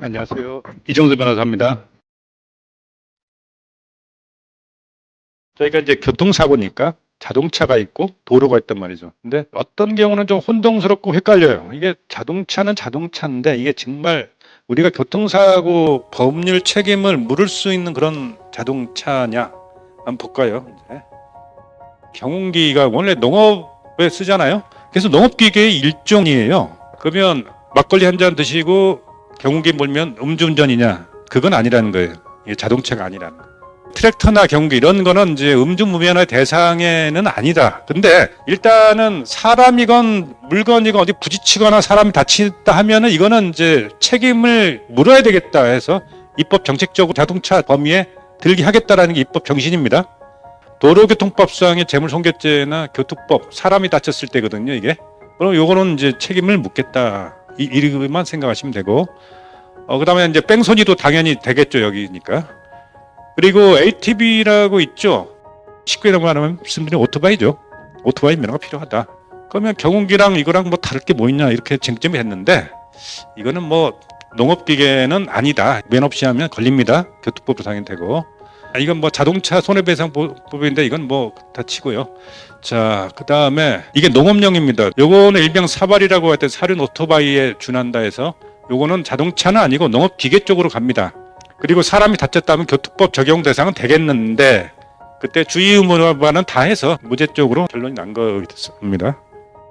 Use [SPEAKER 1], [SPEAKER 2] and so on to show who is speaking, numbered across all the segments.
[SPEAKER 1] 안녕하세요. 이정수 변호사입니다. 저희가 이제 교통사고니까 자동차가 있고 도로가 있단 말이죠. 근데 어떤 경우는 좀 혼동스럽고 헷갈려요. 이게 자동차는 자동차인데 이게 정말 우리가 교통사고 법률 책임을 물을 수 있는 그런 자동차냐? 한번 볼까요? 이제. 경운기가 원래 농업에 쓰잖아요. 그래서 농업기계의 일종이에요. 그러면 막걸리 한 잔 드시고 경운기 몰면 음주운전이냐? 그건 아니라는 거예요. 이게 자동차가 아니라는 거예요. 트랙터나 경운기 이런 거는 이제 음주무면허의 대상에는 아니다. 근데 일단은 사람이건 물건이건 어디 부딪히거나 사람이 다친다 하면은 이거는 이제 책임을 물어야 되겠다 해서 입법 정책적으로 자동차 범위에 들게 하겠다라는 게 입법 정신입니다. 도로교통법상의 재물손괴죄나 교통법 사람이 다쳤을 때거든요, 이게. 그럼 요거는 이제 책임을 묻겠다. 이렇게만 생각하시면 되고. 그다음에 이제 뺑소니도 당연히 되겠죠, 여기니까. 그리고 ATV라고 있죠. 쉽게 말하면 말씀드리면 오토바이죠. 오토바이 면허가 필요하다. 그러면 경운기랑 이거랑 뭐 다를 게 뭐 있냐 이렇게 쟁점이 했는데 이거는 뭐 농업기계는 아니다. 면허 없이 하면 걸립니다. 교통법으로 당연되고. 이건 뭐 자동차 손해배상법인데 이건 뭐 다 치고요. 자, 그 다음에 이게 농업용입니다. 요거는 일명 사발이라고 할 때 사륜 오토바이에 준한다 해서 요거는 자동차는 아니고 농업기계 쪽으로 갑니다. 그리고 사람이 다쳤다면 교통법 적용 대상은 되겠는데 그때 주의 의무와는 다 해서 무죄 쪽으로 결론이 난 거였습니다.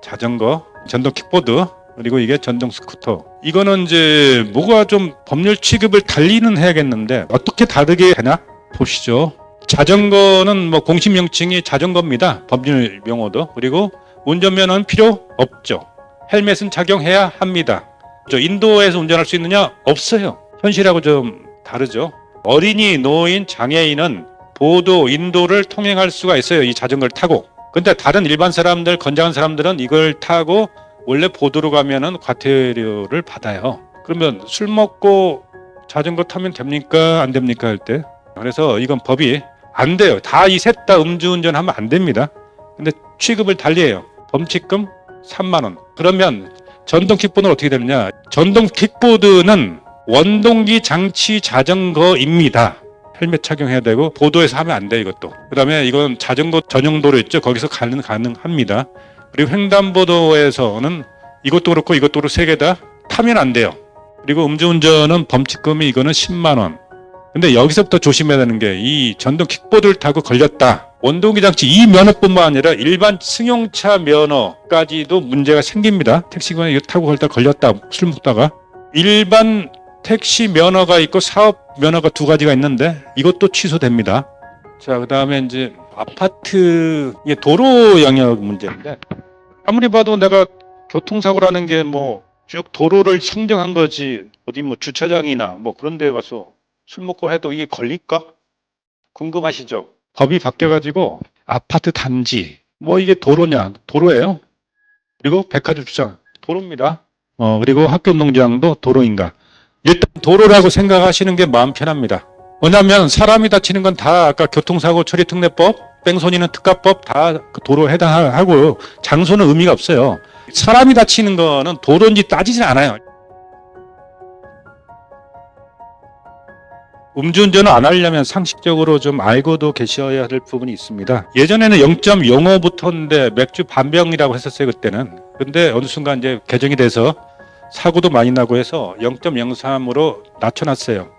[SPEAKER 1] 자전거, 전동 킥보드, 그리고 이게 전동 스쿠터. 이거는 이제 뭐가 좀 법률 취급을 달리는 해야겠는데 어떻게 다르게 되나 보시죠. 자전거는 뭐 공식 명칭이 자전거입니다. 법률 용어도. 그리고 운전면허는 필요 없죠. 헬멧은 착용해야 합니다. 인도에서 운전할 수 있느냐? 없어요. 현실하고 좀 다르죠. 어린이, 노인, 장애인은 보도, 인도를 통행할 수가 있어요. 이 자전거를 타고. 근데 다른 일반 사람들, 건장한 사람들은 이걸 타고 원래 보도로 가면은 과태료를 받아요. 그러면 술 먹고 자전거 타면 됩니까? 안 됩니까? 할 때. 그래서 이건 법이 안 돼요. 다 이 셋 다 음주운전하면 안 됩니다. 근데 취급을 달리해요. 범칙금 3만 원. 그러면 전동 킥보드는 어떻게 되느냐? 전동 킥보드는 원동기 장치 자전거입니다. 헬멧 착용해야 되고 보도에서 하면 안 돼 이것도. 그다음에 이건 자전거 전용 도로 있죠. 거기서 가능합니다. 그리고 횡단보도에서는 이것도 그렇고 이것도 그렇고 세 개 다 타면 안 돼요. 그리고 음주운전은 범칙금이 이거는 10만 원. 근데 여기서부터 조심해야 되는 게 이 전동 킥보드를 타고 걸렸다. 원동기 장치 이 면허뿐만 아니라 일반 승용차 면허까지도 문제가 생깁니다. 택시기관에 이거 타고 걸렸다. 술 먹다가 일반 택시 면허가 있고 사업 면허가 두 가지가 있는데 이것도 취소됩니다. 자, 그다음에 이제 아파트 도로 영역 문제인데 아무리 봐도 내가 교통사고라는 게 뭐 쭉 도로를 상정한 거지 어디 뭐 주차장이나 뭐 그런 데 가서 술 먹고 해도 이게 걸릴까? 궁금하시죠? 법이 바뀌어가지고 아파트 단지 뭐 이게 도로냐? 도로예요. 그리고 백화점 주차장 도로입니다. 그리고 학교 운동장도 도로인가? 일단 도로라고 생각하시는 게 마음 편합니다. 왜냐하면 사람이 다치는 건 다 아까 교통사고 처리특례법, 뺑소니는 특가법 다 도로 해당하고 장소는 의미가 없어요. 사람이 다치는 거는 도로인지 따지진 않아요. 음주운전을 안 하려면 상식적으로 좀 알고도 계셔야 할 부분이 있습니다. 예전에는 0.05부터인데 맥주 반병이라고 했었어요, 그때는. 근데 어느 순간 이제 개정이 돼서 사고도 많이 나고 해서 0.03으로 낮춰놨어요.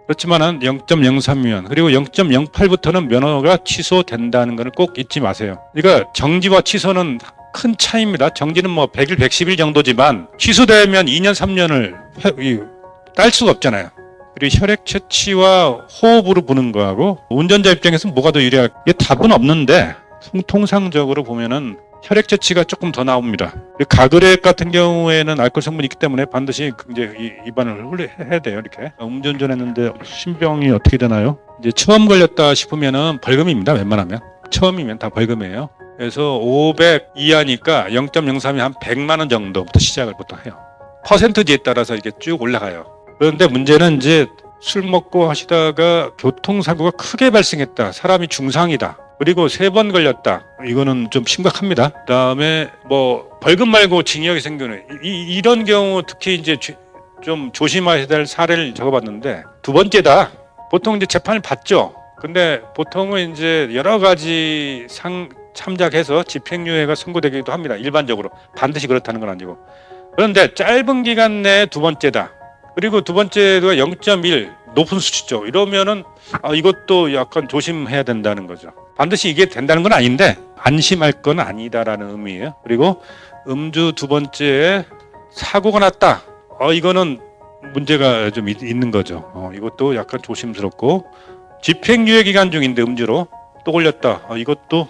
[SPEAKER 1] 그렇지만은 0.03이면 그리고 0.08부터는 면허가 취소된다는 것을 꼭 잊지 마세요. 그러니까 정지와 취소는 큰 차이입니다. 정지는 뭐 100일, 110일 정도지만 취소되면 2년, 3년을 딸 수가 없잖아요. 그리고 혈액 채취와 호흡으로 부는 거하고 운전자 입장에서는 뭐가 더 유리할까? 이게 답은 없는데 통상적으로 보면은 혈액 채취가 조금 더 나옵니다. 가글액 같은 경우에는 알코올 성분이 있기 때문에 반드시 이제 입안을 해야 돼요. 이렇게 음주운전했는데 신병이 어떻게 되나요? 이제 처음 걸렸다 싶으면은 벌금입니다. 웬만하면 처음이면 다 벌금이에요. 그래서 500 이하니까 0.03이 한 100만 원 정도부터 시작을 보통 해요. 퍼센트지에 따라서 이게 쭉 올라가요. 그런데 문제는 이제 술 먹고 하시다가 교통사고가 크게 발생했다. 사람이 중상이다. 그리고 3번 걸렸다. 이거는 좀 심각합니다. 그다음에 뭐 벌금 말고 징역이 생기는 이런 경우 특히 이제 좀 조심하셔야 될 사례를 적어봤는데 두 번째다. 보통 이제 재판을 받죠. 근데 보통은 이제 여러 가지 참작해서 집행유예가 선고되기도 합니다. 일반적으로 반드시 그렇다는 건 아니고. 그런데 짧은 기간 내에 두 번째다. 그리고 두 번째가 0.1 높은 수치죠. 이러면은 이것도 약간 조심해야 된다는 거죠. 반드시 이게 된다는 건 아닌데 안심할 건 아니다라는 의미예요. 그리고 음주 두 번째에 사고가 났다. 이거는 문제가 좀 있는 거죠. 이것도 약간 조심스럽고 집행유예 기간 중인데 음주로 또 걸렸다. 이것도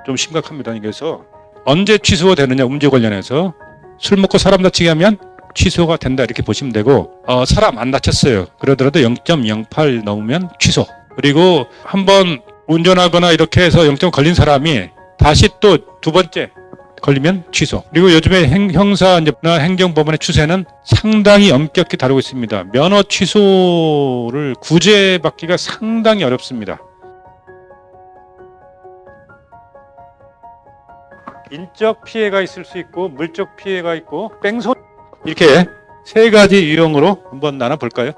[SPEAKER 1] 좀 심각합니다. 그래서 언제 취소가 되느냐 음주 관련해서 술 먹고 사람 다치게 하면 취소가 된다 이렇게 보시면 되고 사람 안 다쳤어요. 그러더라도 0.08 넘으면 취소. 그리고 한번 운전하거나 이렇게 해서 0점 걸린 사람이 다시 또 두 번째 걸리면 취소. 그리고 요즘에 형사나 행정법원의 추세는 상당히 엄격히 다루고 있습니다. 면허 취소를 구제받기가 상당히 어렵습니다. 인적 피해가 있을 수 있고 물적 피해가 있고 뺑소 이렇게 세 가지 유형으로 한번 나눠볼까요?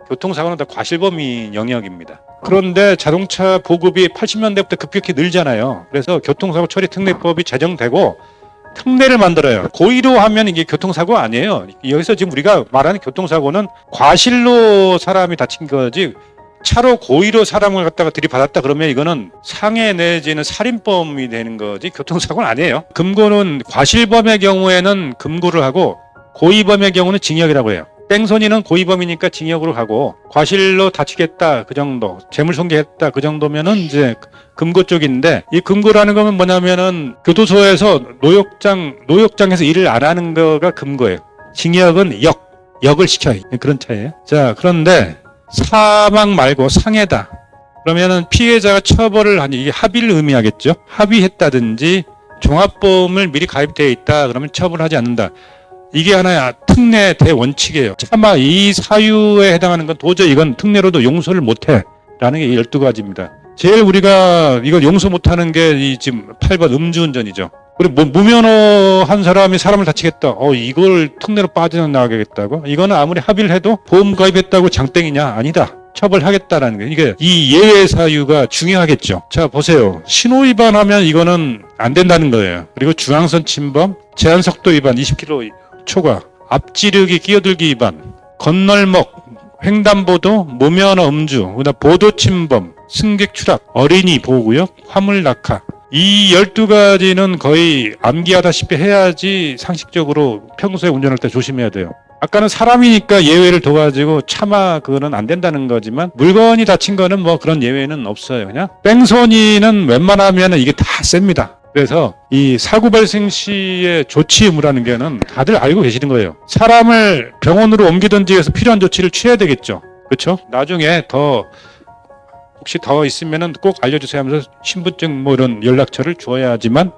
[SPEAKER 1] 교통사고는 다 과실범위 영역입니다. 그런데 자동차 보급이 80년대부터 급격히 늘잖아요. 그래서 교통사고 처리 특례법이 제정되고 특례를 만들어요. 고의로 하면 이게 교통사고 아니에요. 여기서 지금 우리가 말하는 교통사고는 과실로 사람이 다친 거지 차로 고의로 사람을 갖다가 들이받았다 그러면 이거는 상해 내지는 살인범이 되는 거지 교통사고는 아니에요. 금고는 과실범의 경우에는 금고를 하고 고의범의 경우는 징역이라고 해요. 뺑소니는 고의범이니까 징역으로 가고 과실로 다치겠다 그 정도, 재물손괴했다 그 정도면은 이제 금고 쪽인데 이 금고라는 거는 뭐냐면은 교도소에서 노역장에서 일을 안 하는 거가 금고예요. 징역은 역을 시켜요. 그런 차이예요. 자, 그런데 사망 말고 상해다. 그러면은 피해자가 처벌을 하니 이게 합의를 의미하겠죠. 합의했다든지 종합보험을 미리 가입되어 있다. 그러면 처벌하지 않는다. 이게 하나의 특례 대원칙이에요. 차마 이 사유에 해당하는 건 도저히 이건 특례로도 용서를 못해. 라는 게 12가지입니다. 제일 우리가 이걸 용서 못하는 게 이 지금 8번 음주운전이죠. 그리고 무면허 한 사람이 사람을 다치겠다. 이걸 특례로 빠져나가겠다고? 이거는 아무리 합의를 해도 보험 가입했다고 장땡이냐? 아니다. 처벌하겠다라는 게 이게 이 예외 사유가 중요하겠죠. 자, 보세요. 신호 위반하면 이거는 안 된다는 거예요. 그리고 중앙선 침범, 제한속도 위반 20km 초과, 앞지르기 끼어들기 위반, 건널목, 횡단보도, 무면허 음주, 그다음 보도 침범, 승객 추락, 어린이 보호구역, 화물 낙하. 이 12가지는 거의 암기하다시피 해야지 상식적으로 평소에 운전할 때 조심해야 돼요. 아까는 사람이니까 예외를 둬가지고 차마 그거는 안 된다는 거지만 물건이 다친 거는 뭐 그런 예외는 없어요. 그냥 뺑소니는 웬만하면 이게 다 셉니다. 그래서 이 사고 발생 시의 조치 의무라는 게는 다들 알고 계시는 거예요. 사람을 병원으로 옮기든지 해서 필요한 조치를 취해야 되겠죠. 그렇죠? 나중에 혹시 더 있으면은 꼭 알려주세요 하면서 신분증 뭐 이런 연락처를 줘야지만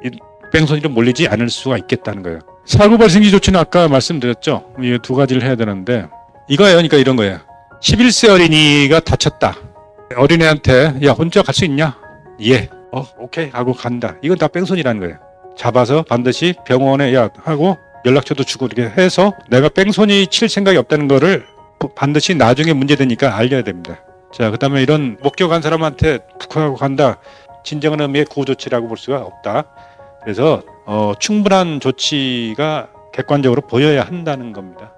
[SPEAKER 1] 이 뺑소니로 몰리지 않을 수가 있겠다는 거예요. 사고 발생 시 조치는 아까 말씀드렸죠. 이 두 가지를 해야 되는데 이거예요. 그러니까 이런 거예요. 11세 어린이가 다쳤다. 어린애한테 야 혼자 갈 수 있냐? 예. 오케이 하고 간다. 이건 다 뺑소니라는 거예요. 잡아서 반드시 병원에 하고 연락처도 주고 이렇게 해서 내가 뺑소니 칠 생각이 없다는 거를 반드시 나중에 문제되니까 알려야 됩니다. 자, 그 다음에 이런 목격한 사람한테 푹하고 간다. 진정한 의미의 구조치라고 볼 수가 없다. 그래서 충분한 조치가 객관적으로 보여야 한다는 겁니다.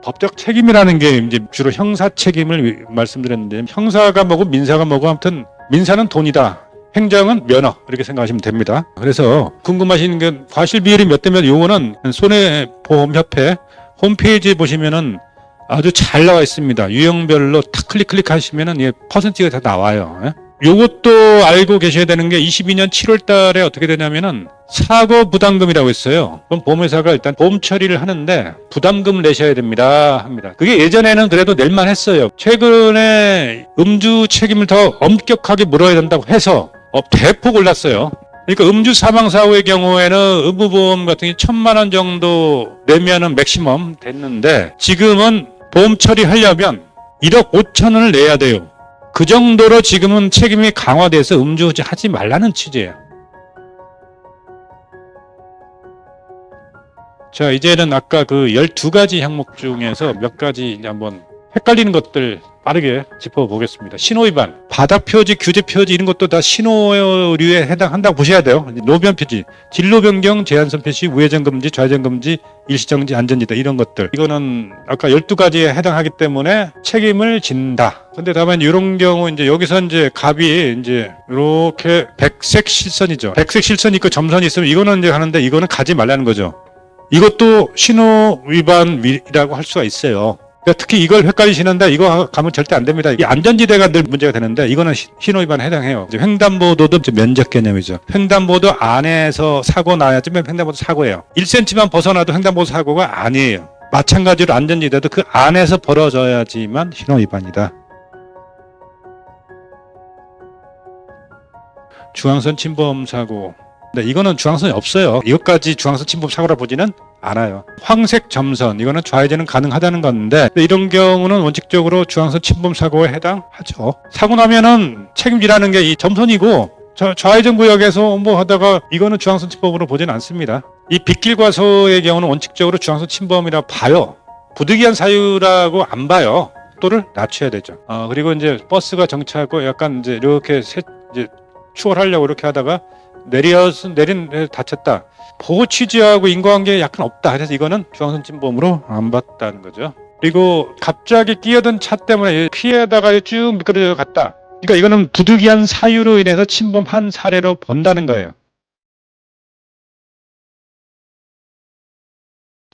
[SPEAKER 1] 법적 책임이라는 게 이제 주로 형사 책임을 말씀드렸는데 형사가 뭐고 민사가 뭐고 아무튼 민사는 돈이다. 행정은 면허 이렇게 생각하시면 됩니다. 그래서 궁금하신 게 과실 비율이 몇 대 몇 요거는 손해보험협회 홈페이지에 보시면은 아주 잘 나와 있습니다. 유형별로 탁 클릭하시면은 예, 퍼센티가 다 나와요. 예? 요것도 알고 계셔야 되는 게 22년 7월 달에 어떻게 되냐면은 사고 부담금이라고 있어요. 그럼 보험회사가 일단 보험 처리를 하는데 부담금을 내셔야 합니다. 그게 예전에는 그래도 낼만 했어요. 최근에 음주 책임을 더 엄격하게 물어야 된다고 해서 대폭 올랐어요. 그러니까 음주 사망사고의 경우에는 의무보험 같은 게 1,000만 원 정도 내면은 맥시멈 됐는데 지금은 보험 처리하려면 1억 5천 원을 내야 돼요. 그 정도로 지금은 책임이 강화돼서 음주하지 말라는 취지예요. 자, 이제는 아까 그 12가지 항목 중에서 몇 가지 이제 한번 헷갈리는 것들 빠르게 짚어보겠습니다. 신호위반, 바닥표지, 규제표지 이런 것도 다 신호류에 해당한다고 보셔야 돼요. 노변표지, 진로변경, 제한선 표시, 우회전 금지, 좌회전 금지, 일시정지, 안전지대 이런 것들. 이거는 아까 12가지에 해당하기 때문에 책임을 진다. 근데 다만 이런 경우 이제 여기서 이제 갑이 이제 이렇게 백색 실선이죠. 백색 실선이 있고 점선이 있으면 이거는 이제 하는데 이거는 가지 말라는 거죠. 이것도 신호 위반이라고 할 수가 있어요. 그러니까 특히 이걸 헷갈리시는데 이거 가면 절대 안 됩니다. 이 안전지대가 늘 문제가 되는데 이거는 신호 위반에 해당해요. 이제 횡단보도도 면적 개념이죠. 횡단보도 안에서 사고 나야지 횡단보도 사고예요. 1cm만 벗어나도 횡단보도 사고가 아니에요. 마찬가지로 안전지대도 그 안에서 벌어져야지만 신호 위반이다. 중앙선 침범 사고. 근데 이거는 중앙선이 없어요. 이것까지 중앙선 침범 사고라 보지는 않아요. 황색 점선, 이거는 좌회전은 가능하다는 건데 이런 경우는 원칙적으로 중앙선 침범 사고에 해당하죠. 사고 나면은 책임지라는 게 이 점선이고 좌회전 구역에서 뭐 하다가 이거는 중앙선 침범으로 보지는 않습니다. 이 빗길과서의 경우는 원칙적으로 중앙선 침범이라 봐요. 부득이한 사유라고 안 봐요. 속도를 낮춰야 되죠. 그리고 이제 버스가 정차하고 약간 이제 이렇게 이제 추월하려고 이렇게 하다가 다쳤다. 보호 취지하고 인과관계 약간 없다. 그래서 이거는 중앙선 침범으로 안 봤다는 거죠. 그리고 갑자기 끼어든 차 때문에 피해다가 쭉 미끄러져 갔다. 그러니까 이거는 부득이한 사유로 인해서 침범한 사례로 본다는 거예요.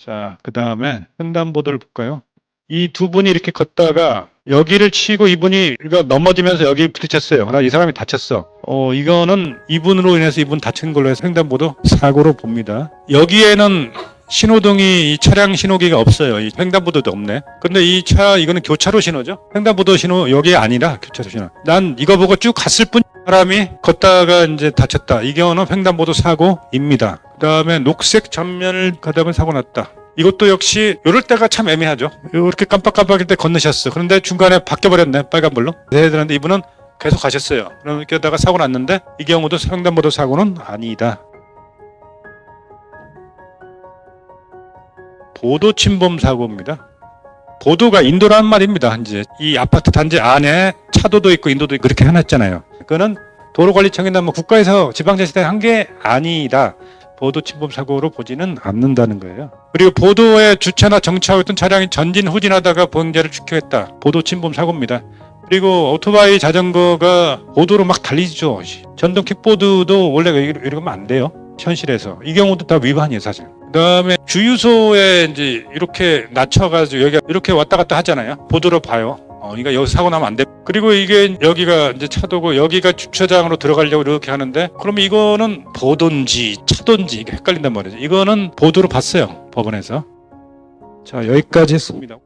[SPEAKER 1] 자, 그 다음에 횡단보도를 볼까요? 이 두 분이 이렇게 걷다가 여기를 치고 이분이 넘어지면서 여기 부딪혔어요. 그러나 이 사람이 다쳤어. 이거는 이분으로 인해서 이분 다친 걸로 해서 횡단보도 사고로 봅니다. 여기에는 신호등이 이 차량 신호기가 없어요. 이 횡단보도도 없네. 근데 이거는 교차로 신호죠. 횡단보도 신호 여기 아니라 교차로 신호. 난 이거 보고 쭉 갔을 뿐 사람이 걷다가 이제 다쳤다. 이 경우는 횡단보도 사고입니다. 그 다음에 녹색 전면을 가다 보면 사고 났다. 이것도 역시 이럴 때가 참 애매하죠. 이렇게 깜빡깜빡할 때 건너셨어. 그런데 중간에 바뀌어버렸네. 빨간불로. 그런데 이분은 계속 가셨어요. 그럼 이렇게 하다가 사고 났는데 이 경우도 횡단보도 사고는 아니다. 보도 침범 사고입니다. 보도가 인도라는 말입니다. 이제 이 아파트 단지 안에 차도도 있고 인도도 있고 그렇게 해놨잖아요. 그거는 도로관리청이나 뭐 국가에서 지방자치단이 한 게 아니다. 보도 침범 사고로 보지는 않는다는 거예요. 그리고 보도에 주차나 정차하고 있던 차량이 전진 후진하다가 보행자를 축소했다. 보도 침범 사고입니다. 그리고 오토바이 자전거가 보도로 막 달리죠. 전동 킥보드도 원래 이러면 안 돼요. 현실에서. 이 경우도 다 위반이에요, 사실. 그 다음에 주유소에 이제 이렇게 낮춰가지고 여기가 이렇게 왔다 갔다 하잖아요. 보도로 봐요. 그러니까 여기 사고 나면 안 돼. 그리고 이게 여기가 이제 차도고 여기가 주차장으로 들어가려고 이렇게 하는데 그러면 이거는 보도인지 차도인지 이게 헷갈린단 말이죠. 이거는 보도로 봤어요. 법원에서. 자, 여기까지 했습니다.